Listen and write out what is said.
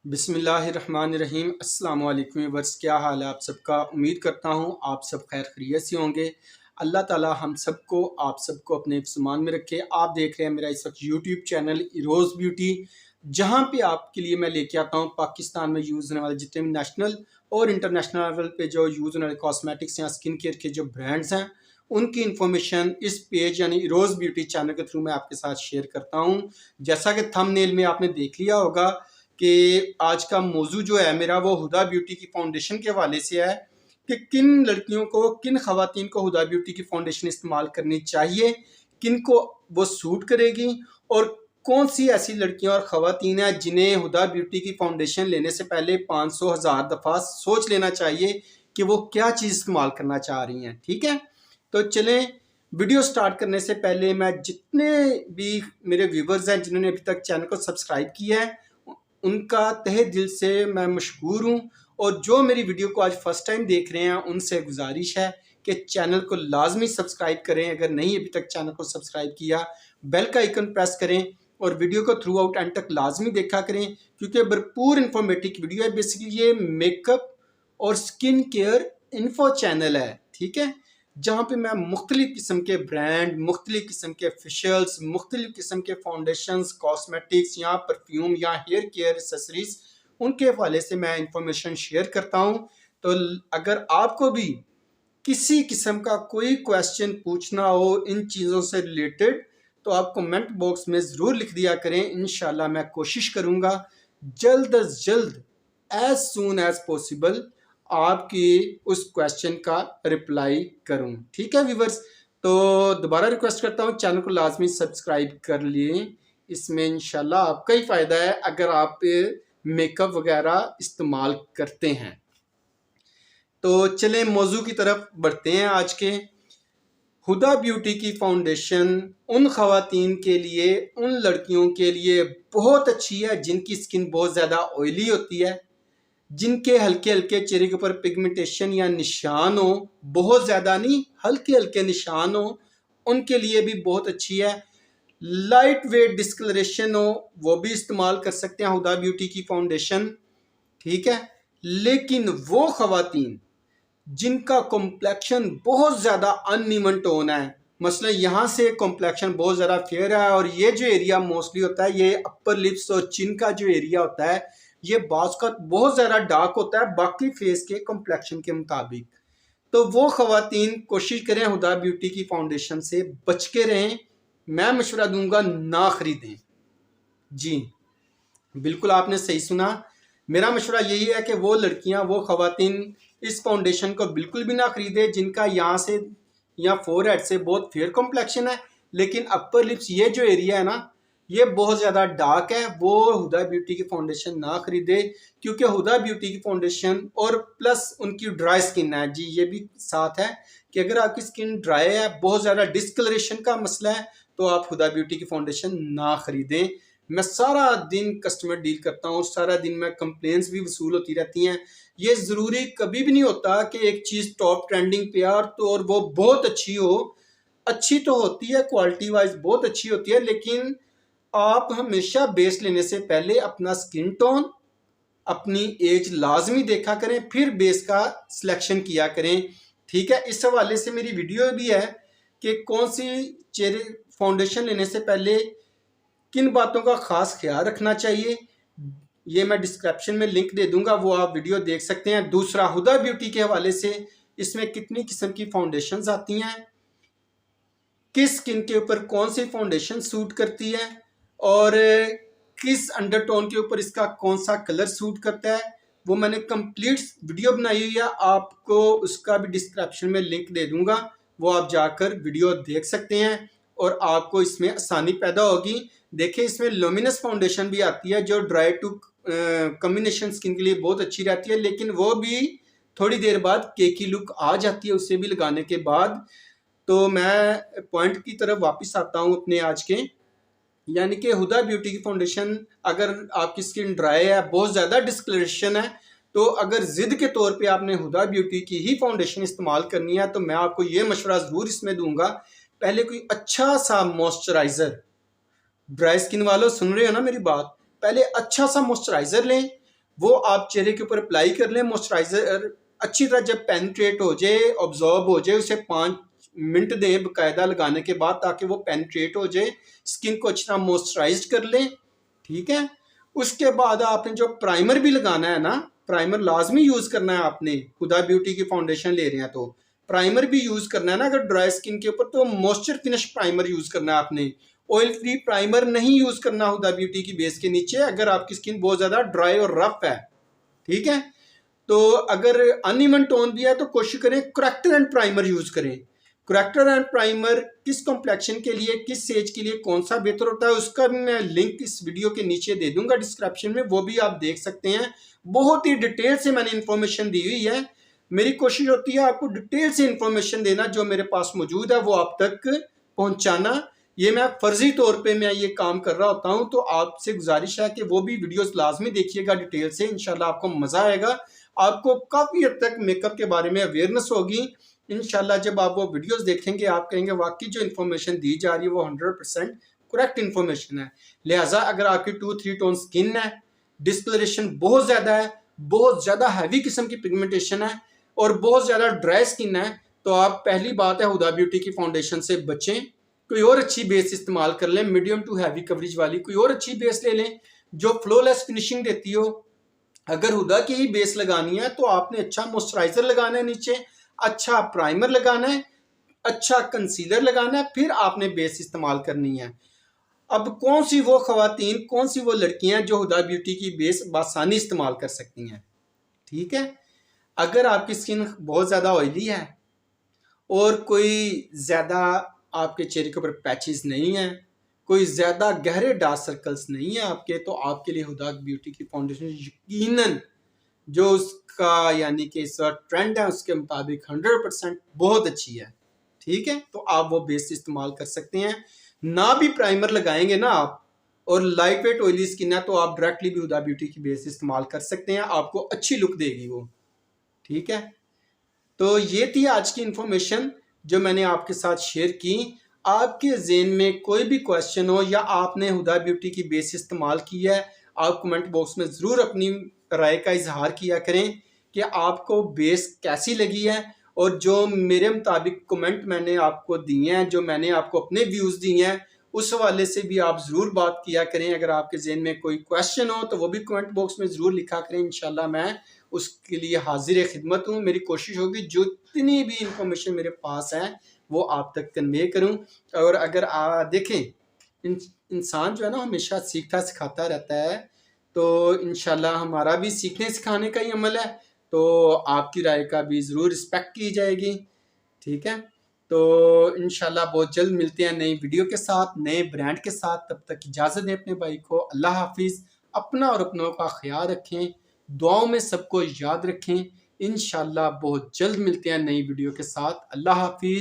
बिस्मिल्लाहिर्रहमानिर्रहीम। अस्सलाम वालेकुम व्यूअर्स, क्या हाल है आप सबका। उम्मीद करता हूँ आप सब खैर खैरियत से होंगे। अल्लाह ताला हम सबको आप सबको अपने ईमान में रखे। आप देख रहे हैं मेरा इस वक्त यूट्यूब चैनल इरोज़ ब्यूटी, जहाँ पे आपके लिए मैं लेके आता हूँ पाकिस्तान में यूज़ होने वाले जितने भी नेशनल और इंटरनेशनल लेवल पे जो यूज़ होने वाले कॉस्मेटिक्स या स्किन केयर के जो ब्रांड्स हैं उनकी इन्फॉर्मेशन इस पेज यानी इरोज़ ब्यूटी चैनल के थ्रू मैं आपके साथ शेयर करता हूँ। जैसा कि थंबनेल में आपने देख लिया होगा कि आज का मौजू जो है मेरा वो हुदा ब्यूटी की फाउंडेशन के हवाले से है कि किन लड़कियों को, किन खवातीन को हुदा ब्यूटी की फाउंडेशन इस्तेमाल करनी चाहिए, किन को वो सूट करेगी और कौन सी ऐसी लड़कियां और खवातीन हैं जिन्हें हुदा ब्यूटी की फाउंडेशन लेने से पहले 500,000 दफ़ा सोच लेना चाहिए कि वो क्या चीज़ इस्तेमाल करना चाह रही हैं। ठीक है, तो चलें वीडियो स्टार्ट करने से पहले मैं जितने भी मेरे व्यूवर्स हैं जिन्होंने अभी तक चैनल को सब्सक्राइब किया है उनका तहे दिल से मैं मशकूर हूँ, और जो मेरी वीडियो को आज फर्स्ट टाइम देख रहे हैं उनसे गुजारिश है कि चैनल को लाजमी सब्सक्राइब करें। अगर नहीं अभी तक चैनल को सब्सक्राइब किया, बेल का आइकन प्रेस करें और वीडियो को थ्रू आउट एंड तक लाजमी देखा करें, क्योंकि भरपूर इंफॉर्मेटिव वीडियो है। बेसिकली ये मेकअप और स्किन केयर इन्फो चैनल है, ठीक है, जहाँ पे मैं मुख्तलिफ किस्म के ब्रांड, मुख्तलिफ किस्म के फेशियल्स, मुख्तलिफ किस्म के फाउंडेशंस, कॉस्मेटिक्स या परफ्यूम या हेयर केयर एक्सेसरीज उनके हवाले से मैं इंफॉर्मेशन शेयर करता हूँ। तो अगर आपको भी किसी किस्म का कोई क्वेश्चन पूछना हो इन चीज़ों से रिलेटेड तो आप कमेंट बॉक्स में ज़रूर लिख दिया करें। इंशाल्लाह मैं कोशिश करूँगा जल्द अज जल्द, एज सून एज पॉसिबल, आपकी उस क्वेश्चन का रिप्लाई करूं। ठीक है व्यूवर्स, तो दोबारा रिक्वेस्ट करता हूं चैनल को लाजमी सब्सक्राइब कर लें। इसमें इंशाल्लाह आपका ही फ़ायदा है अगर आप मेकअप वगैरह इस्तेमाल करते हैं। तो चलें मौजू की तरफ बढ़ते हैं। आज के हुदा ब्यूटी की फाउंडेशन उन खवातीन के लिए, उन लड़कियों के लिए बहुत अच्छी है जिनकी स्किन बहुत ज़्यादा ऑयली होती है, जिनके हल्के हल्के चेहरे के ऊपर पिगमेंटेशन या निशान हो, बहुत ज़्यादा नहीं, हल्के हल्के निशान हो, उनके लिए भी बहुत अच्छी है। लाइट वेट डिस्कलरेशन हो वो भी इस्तेमाल कर सकते हैं हुदा ब्यूटी की फाउंडेशन, ठीक है। लेकिन वो खवातीन जिनका कॉम्प्लेक्शन बहुत ज़्यादा अनइवन टोन है, मसलन यहाँ से कॉम्प्लेक्शन बहुत ज़्यादा फेयर है और ये जो एरिया मोस्टली होता है, ये अपर लिप्स और चिन का जो एरिया होता है, ये बाज का बहुत ज़्यादा डार्क होता है बाकी फेस के कॉम्प्लेक्शन के मुताबिक। तो वो खवातीन कोशिश करें हुदा ब्यूटी की फाउंडेशन से बच के रहें। मैं मशवरा दूंगा ना ख़रीदें। जी बिल्कुल, आपने सही सुना। मेरा मशवरा यही है कि वो लड़कियां, वो खवातीन इस फाउंडेशन को बिल्कुल भी ना ख़रीदे जिनका यहाँ से या फोरहेड से बहुत फेयर कॉम्प्लेक्शन है, लेकिन अपर लिप्स ये जो एरिया है ना ये बहुत ज़्यादा डार्क है। वो हुदा ब्यूटी की फाउंडेशन ना खरीदे, क्योंकि हुदा ब्यूटी की फाउंडेशन और प्लस उनकी ड्राई स्किन है। जी ये भी साथ है कि अगर आपकी स्किन ड्राई है, बहुत ज़्यादा डिस्कलरेशन का मसला है, तो आप हुदा ब्यूटी की फाउंडेशन ना खरीदें। मैं सारा दिन कस्टमर डील करता हूँ, सारा दिन में कंप्लेंट्स भी वसूल होती रहती हैं। ये ज़रूरी कभी भी नहीं होता कि एक चीज़ टॉप ट्रेंडिंग पे आ तो और वो बहुत अच्छी हो। अच्छी तो होती है, क्वालिटी वाइज बहुत अच्छी होती है, लेकिन आप हमेशा बेस लेने से पहले अपना स्किन टोन, अपनी एज लाजमी देखा करें, फिर बेस का सिलेक्शन किया करें। ठीक है, इस हवाले से मेरी वीडियो भी है कि कौन सी चेहरे फाउंडेशन लेने से पहले किन बातों का खास ख्याल रखना चाहिए। ये मैं डिस्क्रिप्शन में लिंक दे दूंगा, वो आप वीडियो देख सकते हैं। दूसरा, हुदा ब्यूटी के हवाले से इसमें कितनी किस्म की फाउंडेशंस आती हैं, किस स्किन के ऊपर कौन सी फाउंडेशन सूट करती है और किस अंडरटोन के ऊपर इसका कौन सा कलर सूट करता है, वो मैंने कंप्लीट वीडियो बनाई हुई है। आपको उसका भी डिस्क्रिप्शन में लिंक दे दूंगा, वो आप जाकर वीडियो देख सकते हैं और आपको इसमें आसानी पैदा होगी। देखिए इसमें लुमिनस फाउंडेशन भी आती है जो ड्राई टू कॉम्बिनेशन स्किन के लिए बहुत अच्छी रहती है, लेकिन वो भी थोड़ी देर बाद केकी लुक आ जाती है उसे भी लगाने के बाद। तो मैं पॉइंट की तरफ वापस आता हूँ अपने आज के, यानी कि हुदा ब्यूटी की फाउंडेशन, अगर आपकी स्किन ड्राई है, बहुत ज़्यादा डिस्कलरेशन है, तो अगर ज़िद के तौर पे आपने हुदा ब्यूटी की ही फाउंडेशन इस्तेमाल करनी है तो मैं आपको ये मशवरा ज़रूर इसमें दूंगा, पहले कोई अच्छा सा मॉइस्चराइज़र, ड्राई स्किन वालों सुन रहे हो ना मेरी बात, पहले अच्छा सा मॉइस्चराइज़र लें, वो आप चेहरे के ऊपर अप्लाई कर लें। मॉइस्चराइज़र अच्छी तरह जब पेनिट्रेट हो जाए, ऑब्जॉर्ब हो जाए, उसे 5 मिनट दें बाकायदा लगाने के बाद, ताकि वो पेनिट्रेट हो जाए, स्किन को अच्छी तरह मॉइस्चराइज कर लें। ठीक है, उसके बाद आपने जो प्राइमर भी लगाना है ना, प्राइमर लाजमी यूज़ करना है आपने। हुदा ब्यूटी की फाउंडेशन ले रहे हैं तो प्राइमर भी यूज़ करना है ना। अगर ड्राई स्किन के ऊपर तो मॉइस्चर फिनिश प्राइमर यूज़ करना है आपने। ऑयल फ्री प्राइमर नहीं यूज़ करना हुदा ब्यूटी की बेस के नीचे, अगर आपकी स्किन बहुत ज़्यादा ड्राई और रफ है। ठीक है, तो अगर अनइवन टोन भी है तो कोशिश करें करेक्टर एंड प्राइमर यूज़ करें। करेक्टर एंड प्राइमर किस कॉम्प्लेक्शन के लिए, किस एज के लिए कौन सा बेहतर होता है, उसका भी मैं लिंक इस वीडियो के नीचे दे दूंगा डिस्क्रिप्शन में, वो भी आप देख सकते हैं। बहुत ही डिटेल से मैंने इन्फॉर्मेशन दी हुई है। मेरी कोशिश होती है आपको डिटेल से इन्फॉर्मेशन देना, जो मेरे पास मौजूद है वो आप तक पहुंचाना। ये मैं फर्जी तौर पे मैं ये काम कर रहा होता हूं, तो आपसे गुजारिश है कि वो भी वीडियोस लाजमी देखिएगा डिटेल से। इंशाल्लाह आपको मज़ा आएगा, आपको काफ़ी हद तक मेकअप के बारे में अवेयरनेस होगी। इंशाल्लाह जब आप वो वीडियोस देखेंगे आप कहेंगे वाकई जो इन्फॉर्मेशन दी जा रही है वो 100% करेक्ट इन्फॉर्मेशन है। लिहाजा अगर आपकी 2-3 टोन स्किन है, डिस्कलरेशन बहुत ज़्यादा है, बहुत ज़्यादा हैवी किस्म की पिगमेंटेशन है और बहुत ज़्यादा ड्राई स्किन है, तो आप पहली बात है हुदा ब्यूटी की फाउंडेशन से बचें। कोई और अच्छी बेस इस्तेमाल कर लें, मीडियम टू हैवी कवरेज वाली कोई और अच्छी बेस ले लें जो फ्लोलेस फिनिशिंग देती हो। अगर हुदा की ही बेस लगानी है तो आपने अच्छा मॉइस्चराइजर लगाना है नीचे, अच्छा प्राइमर लगाना है, अच्छा कंसीलर लगाना है, फिर आपने बेस इस्तेमाल करनी है। अब कौन सी वो खवातीन, कौन सी वो लड़कियां जो हुदा ब्यूटी की बेस बासानी इस्तेमाल कर सकती हैं। ठीक है, अगर आपकी स्किन बहुत ज़्यादा ऑयली है और कोई ज़्यादा आपके चेहरे के ऊपर पैचेस नहीं है, कोई ज़्यादा गहरे डार्क सर्कल्स नहीं है आपके, तो आपके लिए हुदा ब्यूटी की फाउंडेशन यकीनन जो उसका यानी कि इस ट्रेंड है उसके मुताबिक 100% बहुत अच्छी है। ठीक है, तो आप वो बेस इस्तेमाल कर सकते हैं। ना भी प्राइमर लगाएंगे ना आप, और लाइट वेट ऑयली स्किन है तो आप डायरेक्टली भी हुदा ब्यूटी की बेस इस्तेमाल कर सकते हैं, आपको अच्छी लुक देगी वो। ठीक है, तो ये थी आज की इन्फॉर्मेशन जो मैंने आपके साथ शेयर की। आपके ज़हन में कोई भी क्वेश्चन हो या आपने हुदा ब्यूटी की बेस इस्तेमाल की है, आप कमेंट बॉक्स में ज़रूर अपनी राय का इजहार किया करें कि आपको बेस कैसी लगी है। और जो मेरे मुताबिक कमेंट मैंने आपको दिए हैं, जो मैंने आपको अपने व्यूज़ दिए हैं, उस हवाले से भी आप ज़रूर बात किया करें। अगर आपके ज़हन में कोई क्वेश्चन हो तो वो भी कमेंट बॉक्स में ज़रूर लिखा करें, इंशाल्लाह मैं उसके लिए हाजिर खिदमत हूँ। मेरी कोशिश होगी जितनी भी इंफॉर्मेशन मेरे पास है वो आप तक कन्वे करूँ। और अगर देखें इंसान जो है ना हमेशा सीखता सिखाता रहता है, तो इंशाल्लाह हमारा भी सीखने सिखाने का ही अमल है, तो आपकी राय का भी ज़रूर रिस्पेक्ट की जाएगी। ठीक है, तो इंशाल्लाह बहुत जल्द मिलते हैं नई वीडियो के साथ, नए ब्रांड के साथ। तब तक इजाज़त दें अपने भाई को। अल्लाह हाफिज़। अपना और अपनों का ख्याल रखें, दुआओं में सबको याद रखें। इंशाल्लाह बहुत जल्द मिलते हैं नई वीडियो के साथ। अल्लाह हाफिज़।